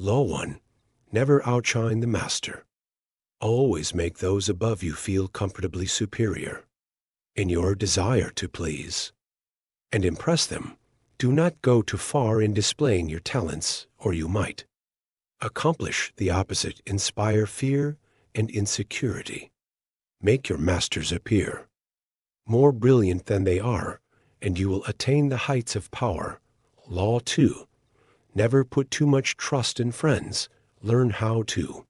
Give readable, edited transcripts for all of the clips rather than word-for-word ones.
Law 1. Never outshine the master. Always make those above you feel comfortably superior. In your desire to please and impress them, do not go too far in displaying your talents, or you might accomplish the opposite, inspire fear and insecurity. Make your masters appear more brilliant than they are, and you will attain the heights of power. Law 2. Never put too much trust in friends. Learn how to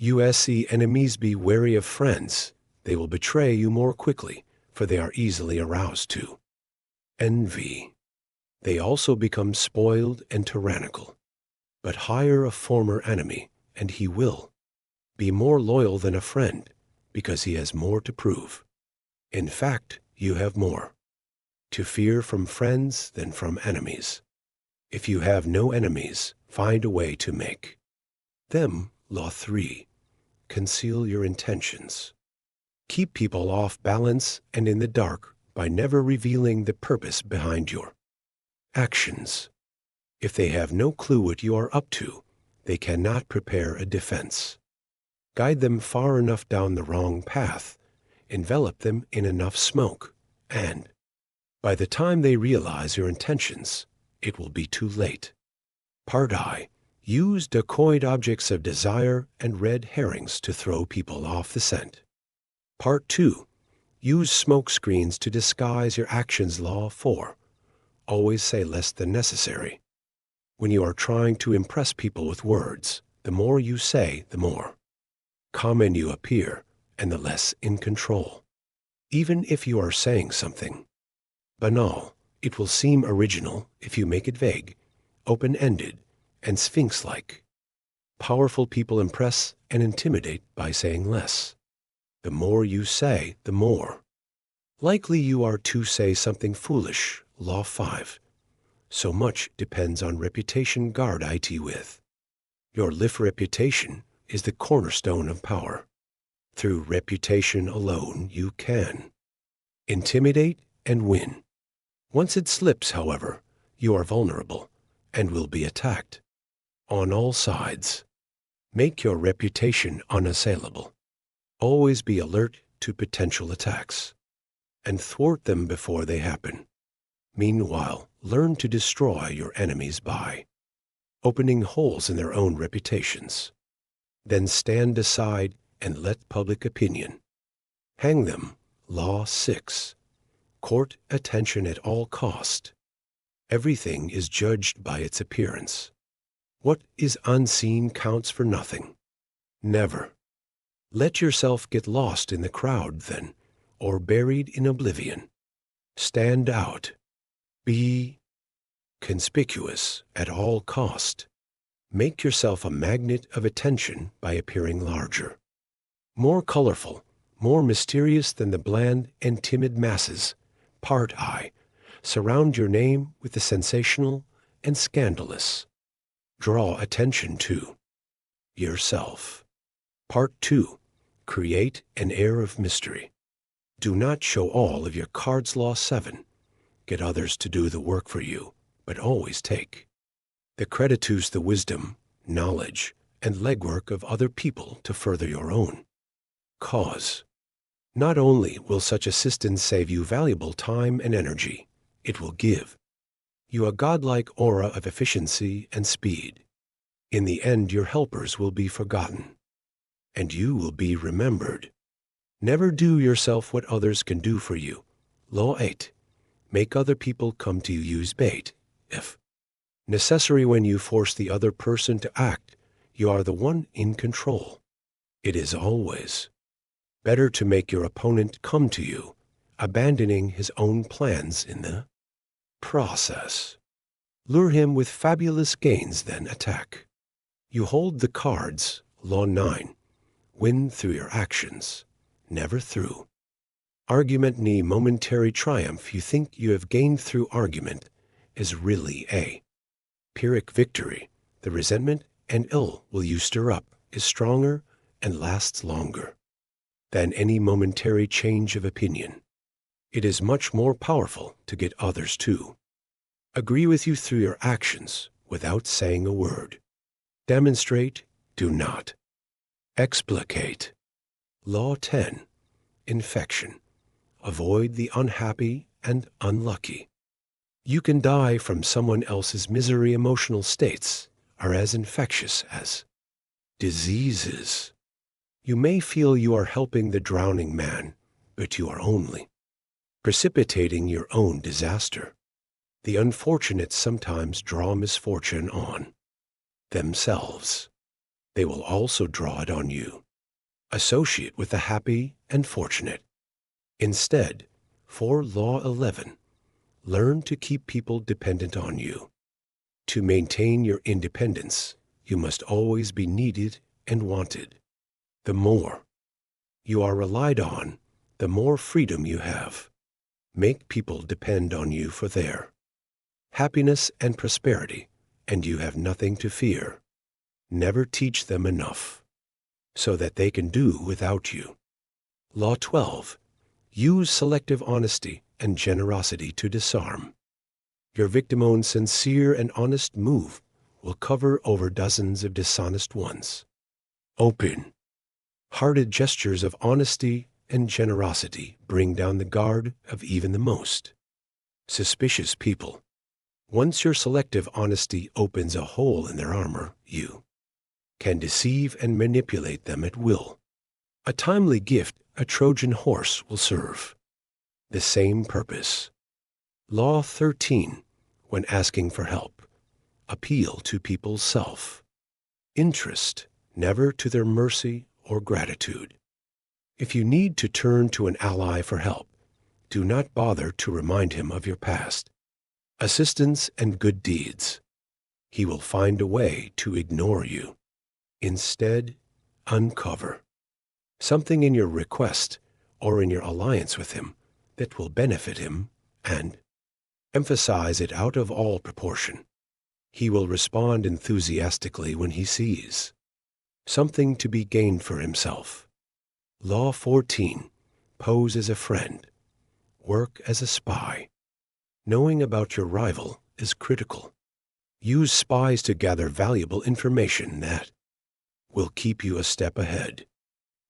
enemies. Be wary of friends. They will betray you more quickly, for they are easily aroused to envy. They also become spoiled and tyrannical. But hire a former enemy, and he will be more loyal than a friend, because he has more to prove. In fact, you have more to fear from friends than from enemies. If you have no enemies, find a way to make them. Law 3. Conceal your intentions. Keep people off balance and in the dark by never revealing the purpose behind your actions. If they have no clue what you are up to, they cannot prepare a defense. Guide them far enough down the wrong path, envelop them in enough smoke, and by the time they realize your intentions, it will be too late. Part I. Use decoyed objects of desire and red herrings to throw people off the scent. Part 2. Use smoke screens to disguise your actions. Law 4. Always say less than necessary. When you are trying to impress people with words, the more you say, the more common you appear, and the less in control. Even if you are saying something banal, it will seem original if you make it vague, open-ended, and sphinx-like. Powerful people impress and intimidate by saying less. The more you say, the more likely you are to say something foolish. Law 5. So much depends on reputation. Guard it with your reputation is the cornerstone of power. Through reputation alone you can intimidate and win. Once it slips, however, you are vulnerable and will be attacked on all sides. Make your reputation unassailable. Always be alert to potential attacks and thwart them before they happen. Meanwhile, learn to destroy your enemies by opening holes in their own reputations. Then stand aside and let public opinion hang them. Law 6. Court attention at all cost. Everything is judged by its appearance. What is unseen counts for nothing. Never let yourself get lost in the crowd, then, or buried in oblivion. Stand out. Be conspicuous at all cost. Make yourself a magnet of attention by appearing larger, more colorful, more mysterious than the bland and timid masses. Part I. Surround your name with the sensational and scandalous. Draw attention to yourself. Part 2. Create an air of mystery. Do not show all of your cards. Law 7. Get others to do the work for you, but always take the credit. Use the wisdom, knowledge, and legwork of other people to further your own cause. Not only will such assistance save you valuable time and energy, it will give you a godlike aura of efficiency and speed. In the end, your helpers will be forgotten, and you will be remembered. Never do yourself what others can do for you. Law 8. Make other people come to you. Use bait, if necessary. When you force the other person to act, you are the one in control. It is always better to make your opponent come to you, abandoning his own plans in the process. Lure him with fabulous gains, then attack. You hold the cards. Law 9. Win through your actions, never through argument. Ni momentary triumph you think you have gained through argument is really a Pyrrhic victory. The resentment and ill will you stir up is stronger and lasts longer than any momentary change of opinion. It is much more powerful to get others to agree with you through your actions without saying a word. Demonstrate, do not. Explicate. Law 10. Infection. Avoid the unhappy and unlucky. You can die from someone else's misery. Emotional states are as infectious as diseases. You may feel you are helping the drowning man, but you are only precipitating your own disaster. The unfortunate sometimes draw misfortune on themselves. They will also draw it on you. Associate with the happy and fortunate. Instead, for Law 11, learn to keep people dependent on you. To maintain your independence, you must always be needed and wanted. The more you are relied on, the more freedom you have. Make people depend on you for their happiness and prosperity, and you have nothing to fear. Never teach them enough, so that they can do without you. Law 12. Use selective honesty and generosity to disarm. Your victim's sincere and honest move will cover over dozens of dishonest ones. Open-hearted gestures of honesty and generosity bring down the guard of even the most suspicious people. Once your selective honesty opens a hole in their armor, you can deceive and manipulate them at will. A timely gift, a Trojan horse, will serve the same purpose. Law 13. When asking for help, appeal to people's self-interest, never to their mercy or gratitude. If you need to turn to an ally for help, do not bother to remind him of your past assistance and good deeds. He will find a way to ignore you. Instead, uncover something in your request or in your alliance with him that will benefit him and emphasize it out of all proportion. He will respond enthusiastically when he sees something to be gained for himself. Law 14. Pose as a friend. Work as a spy. Knowing about your rival is critical. Use spies to gather valuable information that will keep you a step ahead.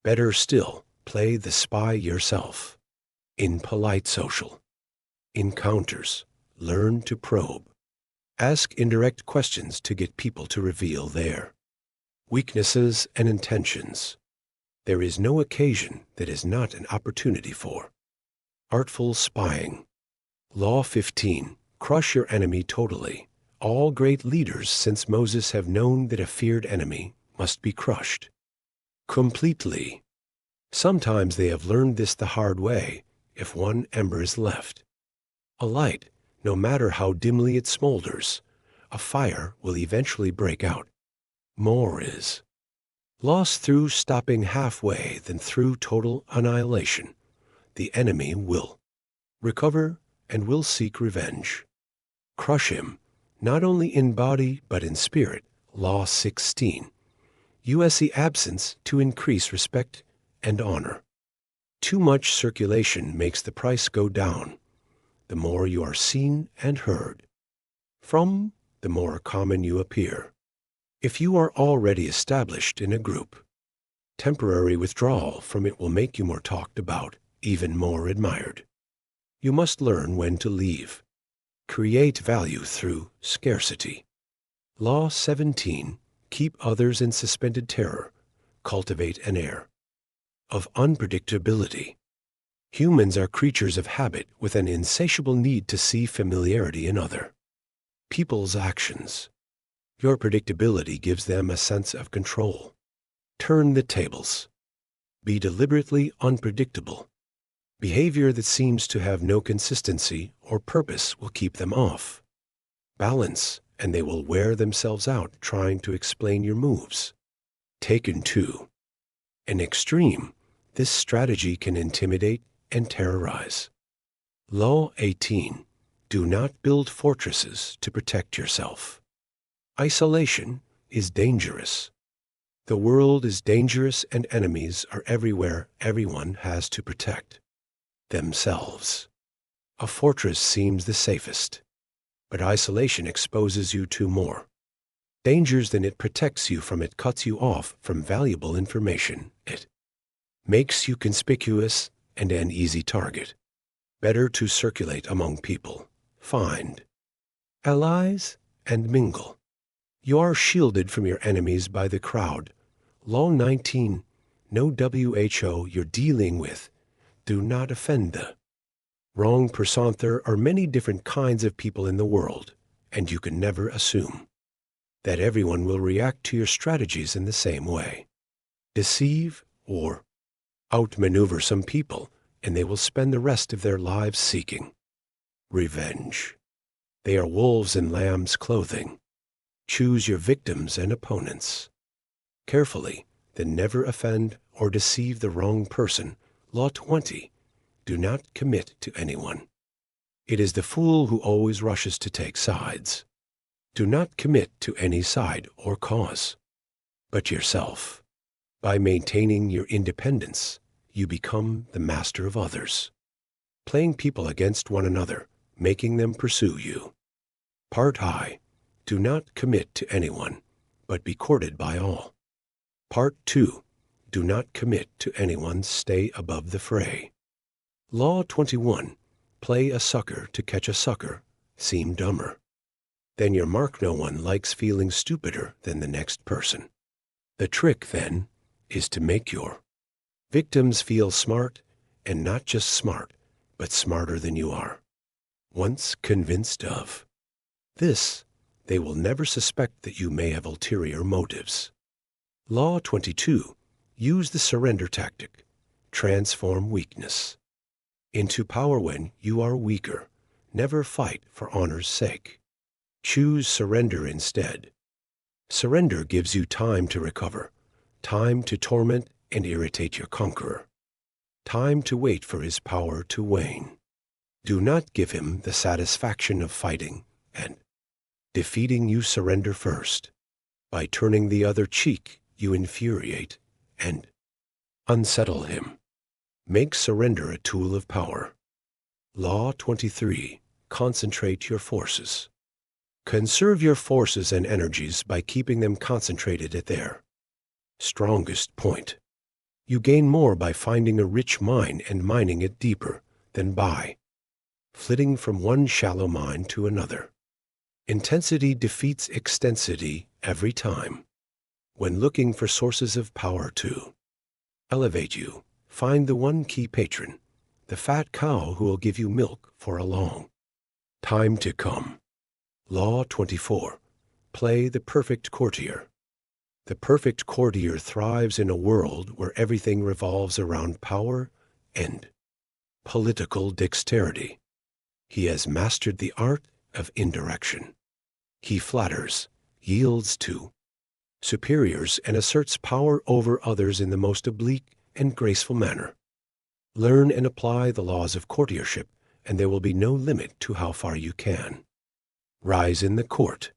Better still, play the spy yourself. In polite social encounters, learn to probe. Ask indirect questions to get people to reveal their weaknesses and intentions. There is no occasion that is not an opportunity for artful spying. Law 15. Crush your enemy totally. All great leaders since Moses have known that a feared enemy must be crushed completely. Sometimes they have learned this the hard way. If one ember is left alight, no matter how dimly it smolders, a fire will eventually break out. More is lost through stopping halfway than through total annihilation. The enemy will recover and will seek revenge. Crush him, not only in body but in spirit. Law 16. Use absence to increase respect and honor. Too much circulation makes the price go down. The more you are seen and heard from, the more common you appear. If you are already established in a group, temporary withdrawal from it will make you more talked about, even more admired. You must learn when to leave. Create value through scarcity. Law 17. Keep others in suspended terror. Cultivate an air of unpredictability. Humans are creatures of habit with an insatiable need to see familiarity in other people's actions. Your predictability gives them a sense of control. Turn the tables. Be deliberately unpredictable. Behavior that seems to have no consistency or purpose will keep them off balance, and they will wear themselves out trying to explain your moves. Taken to an extreme, this strategy can intimidate and terrorize. Law 18. Do not build fortresses to protect yourself. Isolation is dangerous. The world is dangerous and enemies are everywhere. Everyone has to protect themselves. A fortress seems the safest, but isolation exposes you to more Dangers than it protects you from. It cuts you off from valuable information. It makes you conspicuous and an easy target. Better to circulate among people, find allies, and mingle. You are shielded from your enemies by the crowd. Law 19. No WHO you're dealing with. Do not offend the wrong person. There are many different kinds of people in the world, and you can never assume that everyone will react to your strategies in the same way. Deceive or outmaneuver some people, and they will spend the rest of their lives seeking revenge. They are wolves in lamb's clothing. Choose your victims and opponents carefully, then never offend or deceive the wrong person. Law 20. Do not commit to anyone. It is the fool who always rushes to take sides. Do not commit to any side or cause, but yourself. By maintaining your independence, you become the master of others. Playing people against one another, making them pursue you. Part I. Do not commit to anyone, but be courted by all. Part 2. Do not commit to anyone, stay above the fray. Law 21. Play a sucker to catch a sucker, seem dumber. Then your mark. No one likes feeling stupider than the next person. The trick, then, is to make your victims feel smart, and not just smart, but smarter than you are. Once convinced of this, they will never suspect that you may have ulterior motives. Law 22. Use the surrender tactic. Transform weakness into power when you are weaker. Never fight for honor's sake. Choose surrender instead. Surrender gives you time to recover, time to torment and irritate your conqueror, time to wait for his power to wane. Do not give him the satisfaction of fighting and defeating. You surrender first. By turning the other cheek, you infuriate and unsettle him. Make surrender a tool of power. Law 23. Concentrate your forces. Conserve your forces and energies by keeping them concentrated at their strongest point. You gain more by finding a rich mine and mining it deeper than by flitting from one shallow mine to another. Intensity defeats extensity every time. When looking for sources of power to elevate you, find the one key patron, the fat cow who will give you milk for a long time to come. Law 24. Play the perfect courtier. The perfect courtier thrives in a world where everything revolves around power and political dexterity. He has mastered the art of indirection. He flatters, yields to superiors, and asserts power over others in the most oblique and graceful manner. Learn and apply the laws of courtiership, and there will be no limit to how far you can rise in the court.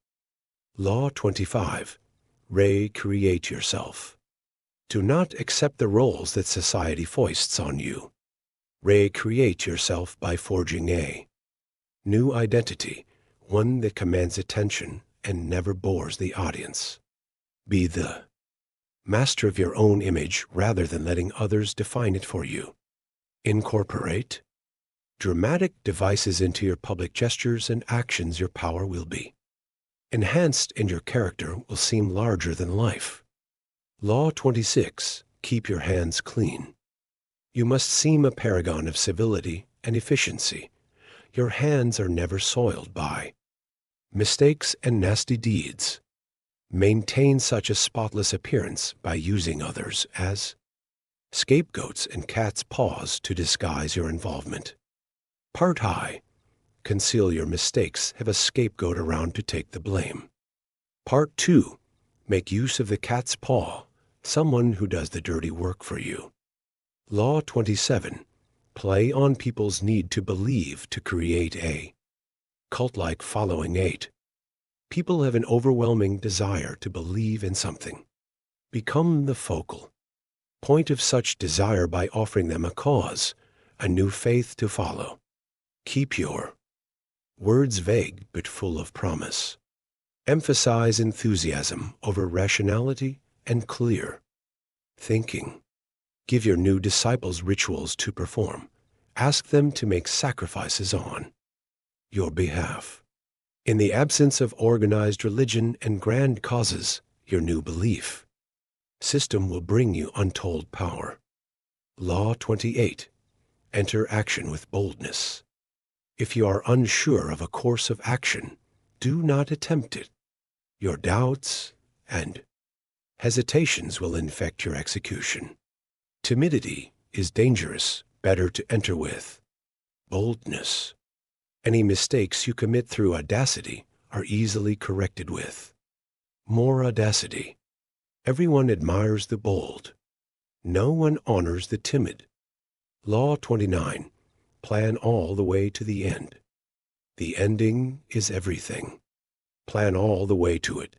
Law 25. Recreate yourself. Do not accept the roles that society foists on you. Recreate yourself by forging a new identity, one that commands attention and never bores the audience. Be the master of your own image rather than letting others define it for you. Incorporate dramatic devices into your public gestures and actions. Your power will be enhanced and your character will seem larger than life. Law 26. Keep your hands clean. You must seem a paragon of civility and efficiency. Your hands are never soiled by mistakes and nasty deeds. Maintain such a spotless appearance by using others as scapegoats and cat's paws to disguise your involvement. Part I. Conceal your mistakes. Have a scapegoat around to take the blame. Part 2. Make use of the cat's paw, someone who does the dirty work for you. Law 27. Play on people's need to believe to create a cult-like following. 8. People have an overwhelming desire to believe in something. Become the focal point of such desire by offering them a cause, a new faith to follow. Keep your words vague but full of promise. Emphasize enthusiasm over rationality and clear thinking. Give your new disciples rituals to perform. Ask them to make sacrifices on your behalf. In the absence of organized religion and grand causes, your new belief system will bring you untold power. Law 28. Enter action with boldness. If you are unsure of a course of action, do not attempt it. Your doubts and hesitations will infect your execution. Timidity is dangerous, better to enter with boldness. Any mistakes you commit through audacity are easily corrected with more audacity. Everyone admires the bold. No one honors the timid. Law 29. Plan all the way to the end. The ending is everything. Plan all the way to it,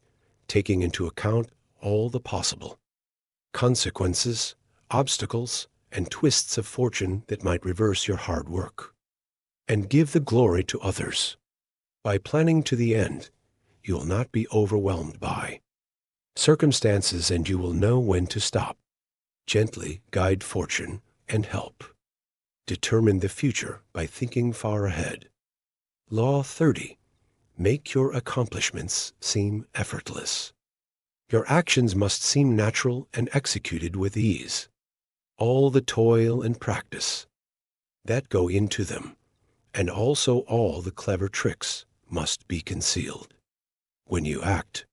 taking into account all the possible consequences, obstacles, and twists of fortune that might reverse your hard work. And give the glory to others. By planning to the end, you will not be overwhelmed by circumstances, and you will know when to stop. Gently guide fortune and help. Determine the future by thinking far ahead. Law 30. Make your accomplishments seem effortless. Your actions must seem natural and executed with ease. All the toil and practice that go into them, and also all the clever tricks, must be concealed. When you act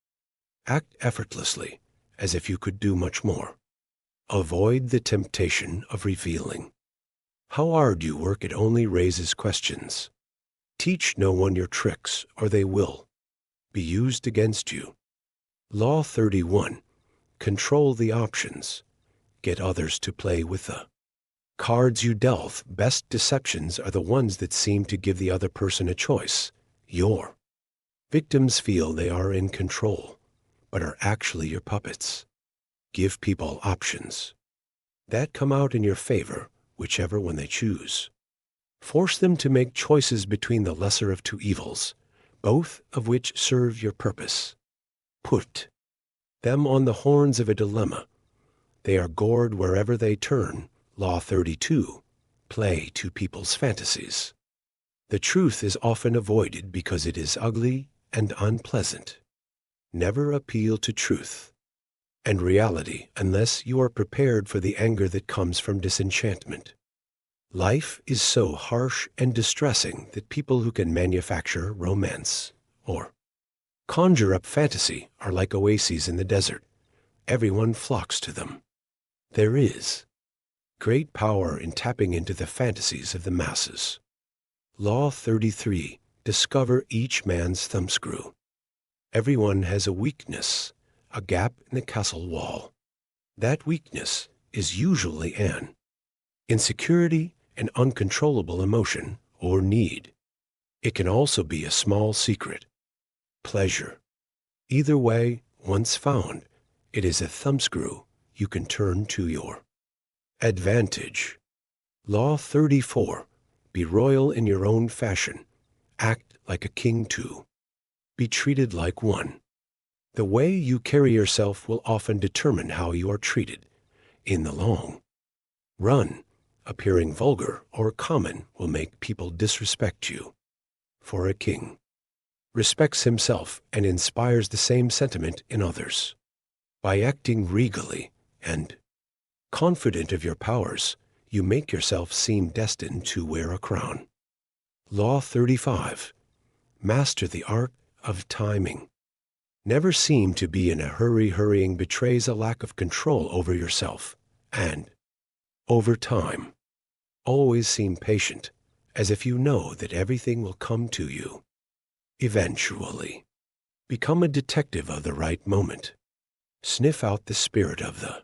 effortlessly, as if you could do much more. Avoid the temptation of revealing how hard you work. It only raises questions. Teach no one your tricks, or they will be used against you. Law 31. Control the options. Get others to play with the cards you dealt. Best deceptions are the ones that seem to give the other person a choice. Your victims feel they are in control, but are actually your puppets. Give people options that come out in your favor, whichever one they choose. Force them to make choices between the lesser of two evils, both of which serve your purpose. Put them on the horns of a dilemma. They are gored wherever they turn. Law 32. Play to people's fantasies. The truth is often avoided because it is ugly and unpleasant. Never appeal to truth and reality unless you are prepared for the anger that comes from disenchantment. Life is so harsh and distressing that people who can manufacture romance or conjure up fantasy are like oases in the desert. Everyone flocks to them. There is great power in tapping into the fantasies of the masses. Law 33. Discover each man's thumbscrew. Everyone has a weakness, a gap in the castle wall. That weakness is usually an insecurity, an uncontrollable emotion, or need. It can also be a small secret, pleasure. Either way, once found, it is a thumbscrew you can turn to your advantage. Law 34. Be royal in your own fashion. Act like a king too. Be treated like one. The way you carry yourself will often determine how you are treated. In the long run, appearing vulgar or common will make people disrespect you. For a king respects himself and inspires the same sentiment in others. By acting regally and confident of your powers, you make yourself seem destined to wear a crown. Law 35. Master the art of timing. Never seem to be in a hurry. Hurrying betrays a lack of control over yourself and over time. Always seem patient, as if you know that everything will come to you eventually. Become a detective of the right moment. Sniff out the spirit of the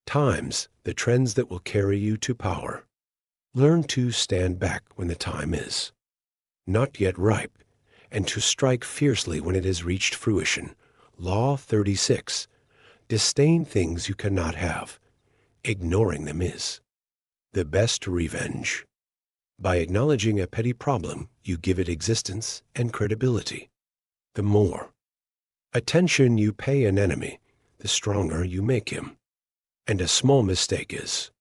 times, the trends that will carry you to power. Learn to stand back when the time is not yet ripe, and to strike fiercely when it has reached fruition. Law 36. Disdain things you cannot have. Ignoring them is the best revenge. By acknowledging a petty problem, you give it existence and credibility. The more Attention you pay an enemy, the stronger you make him. And a small mistake is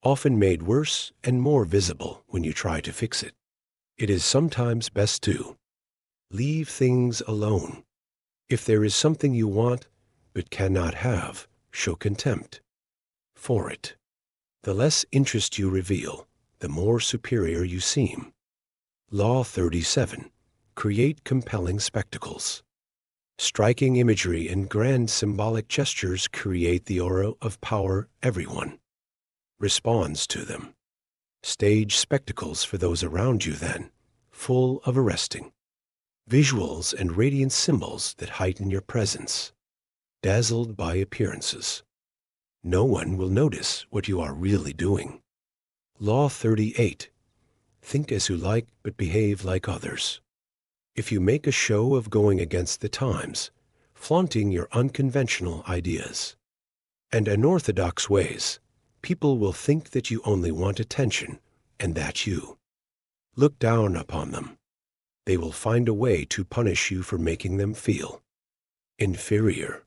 often made worse and more visible when you try to fix it. It is sometimes best to leave things alone. If there is something you want but cannot have, show contempt for it. The less interest you reveal, the more superior you seem. Law 37. Create compelling spectacles. Striking imagery and grand symbolic gestures create the aura of power everyone responds to them. Stage spectacles for those around you then, full of arresting visuals and radiant symbols that heighten your presence. Dazzled by appearances, no one will notice what you are really doing. Law 38. Think as you like, but behave like others. If you make a show of going against the times, flaunting your unconventional ideas and unorthodox ways, people will think that you only want attention and that you look down upon them. They will find a way to punish you for making them feel inferior.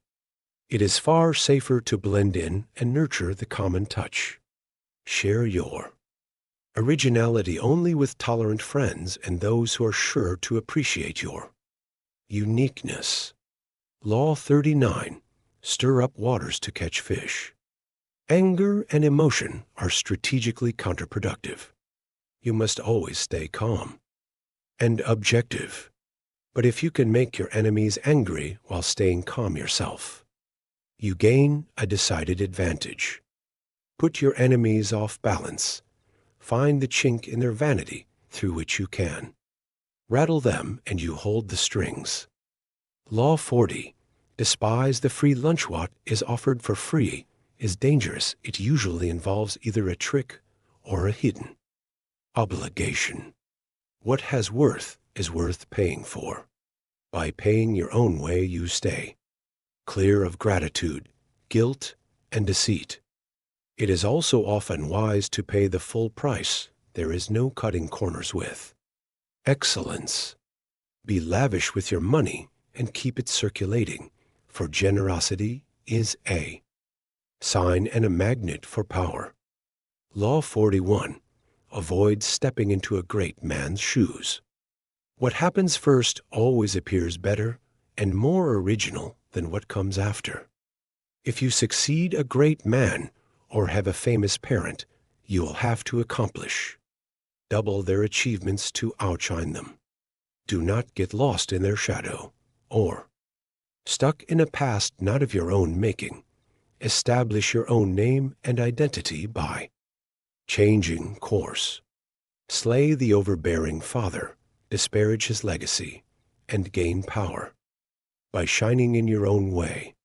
It is far safer to blend in and nurture the common touch. Share your originality only with tolerant friends and those who are sure to appreciate your uniqueness. Law 39. Stir up waters to catch fish. Anger and emotion are strategically counterproductive. You must always stay calm and objective. But if you can make your enemies angry while staying calm yourself, you gain a decided advantage. Put your enemies off balance. Find the chink in their vanity through which you can rattle them, and you hold the strings. Law 40. Despise the free lunch. What is offered for free is dangerous. It usually involves either a trick or a hidden obligation. What has worth is worth paying for. By paying your own way, you stay clear of gratitude, guilt, and deceit. It is also often wise to pay the full price. There is no cutting corners with excellence. Be lavish with your money and keep it circulating, for generosity is a sign and a magnet for power. Law 41. Avoid stepping into a great man's shoes. What happens first always appears better and more original than what comes after. If you succeed a great man or have a famous parent, you will have to accomplish double their achievements to outshine them. Do not get lost in their shadow or stuck in a past not of your own making. Establish your own name and identity by changing course. Slay the overbearing father, disparage his legacy, and gain power by shining in your own way.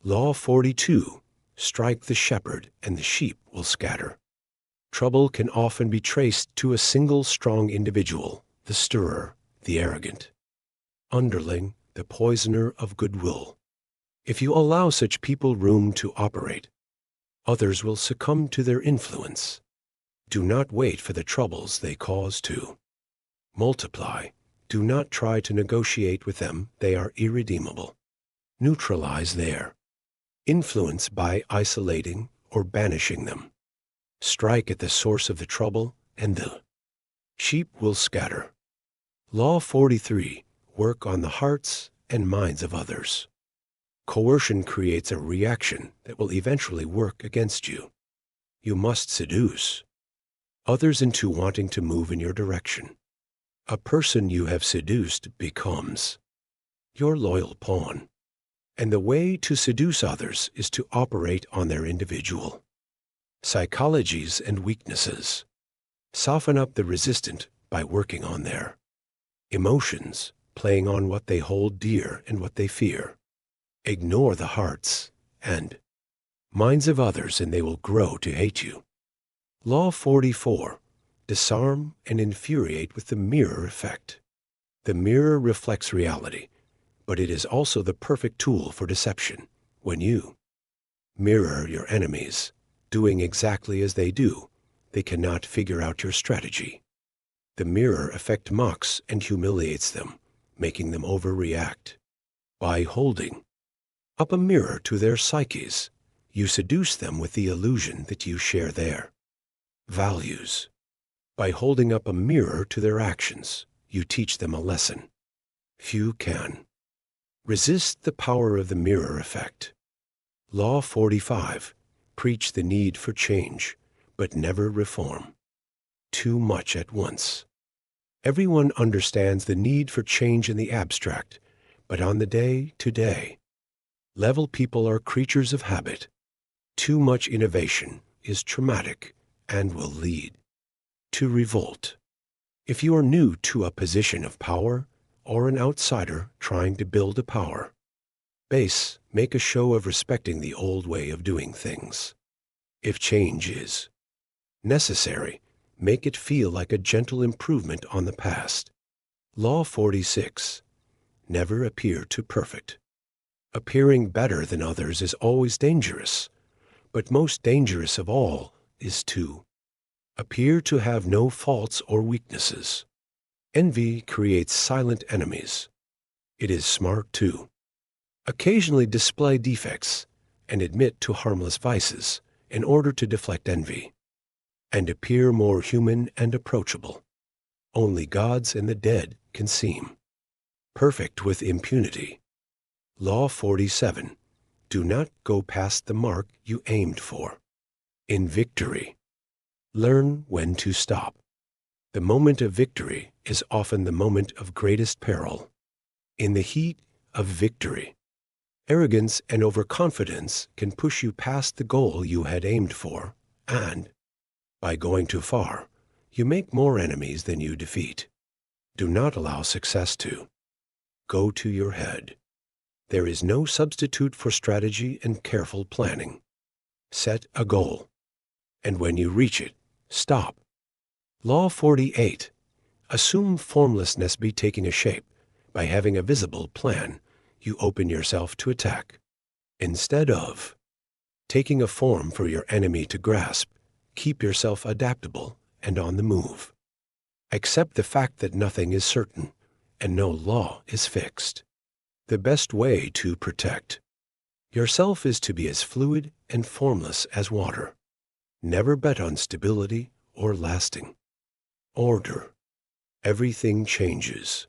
Law 42. Strike the shepherd, and the sheep will scatter. Trouble can often be traced to a single strong individual, the stirrer, the arrogant underling, the poisoner of goodwill. If you allow such people room to operate, others will succumb to their influence. Do not wait for the troubles they cause to multiply. Do not try to negotiate with them. They are irredeemable. Neutralize their influence by isolating or banishing them. Strike at the source of the trouble, and the sheep will scatter. Law 43. Work on the hearts and minds of others. Coercion creates a reaction that will eventually work against you. You must seduce others into wanting to move in your direction. A person you have seduced becomes your loyal pawn. And the way to seduce others is to operate on their individual psychologies and weaknesses. Soften up the resistant by working on their emotions, playing on what they hold dear and what they fear. Ignore the hearts and minds of others, and they will grow to hate you. Law 44. Disarm and infuriate with the mirror effect. The mirror reflects reality, but it is also the perfect tool for deception. When you mirror your enemies, doing exactly as they do, they cannot figure out your strategy. The mirror effect mocks and humiliates them, making them overreact. By holding up a mirror to their psyches, you seduce them with the illusion that you share their values. By holding up a mirror to their actions, you teach them a lesson few can. Resist the power of the mirror effect. Law 45. Preach the need for change, but never reform. Too much at once. Everyone understands the need for change in the abstract, but on the day-to-day level, people are creatures of habit. Too much innovation is traumatic and will lead to revolt. If you are new to a position of power or an outsider trying to build a power base, make a show of respecting the old way of doing things. If change is necessary, make it feel like a gentle improvement on the past. Law 46. Never appear too perfect. Appearing better than others is always dangerous, but most dangerous of all is to appear to have no faults or weaknesses. Envy creates silent enemies. It is smart to occasionally display defects and admit to harmless vices in order to deflect envy and appear more human and approachable. Only gods and the dead can seem perfect with impunity. Law 47. Do not go past the mark you aimed for. In victory, learn when to stop. The moment of victory is often the moment of greatest peril. In the heat of victory, arrogance and overconfidence can push you past the goal you had aimed for, and, by going too far, you make more enemies than you defeat. Do not allow success to go to your head. There is no substitute for strategy and careful planning. Set a goal, and when you reach it, stop. Law 48. Assume formlessness be taking a shape. By having a visible plan, you open yourself to attack. Instead of taking a form for your enemy to grasp, keep yourself adaptable and on the move. Accept the fact that nothing is certain and no law is fixed. The best way to protect yourself is to be as fluid and formless as water. Never bet on stability or lasting order. Everything changes.